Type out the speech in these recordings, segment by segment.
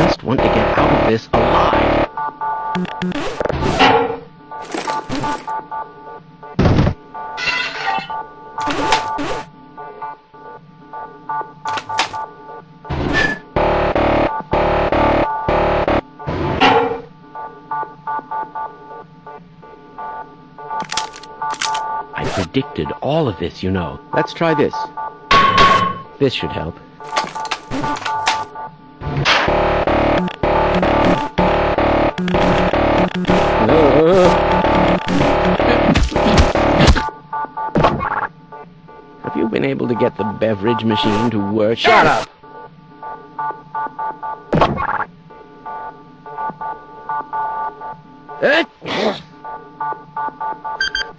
just want to get out of this alive. I predicted all of this, you know. Let's try this. This should help. Have you been able to get the beverage machine to work? Shut up!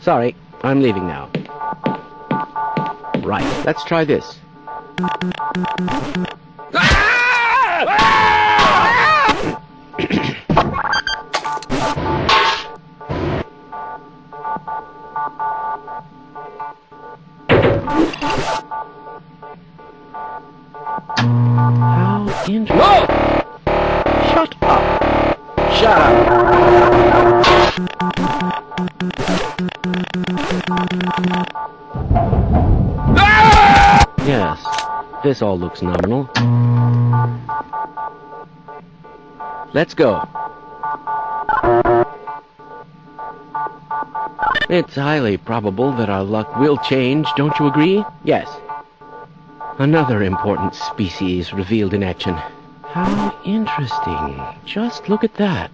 Sorry, I'm leaving now. Right, let's try this. How interesting. Whoa! Shut up! Shut up! Yes, this all looks nominal. Let's go. It's highly probable that our luck will change, don't you agree? Yes. Another important species revealed in action. How interesting. Just look at that.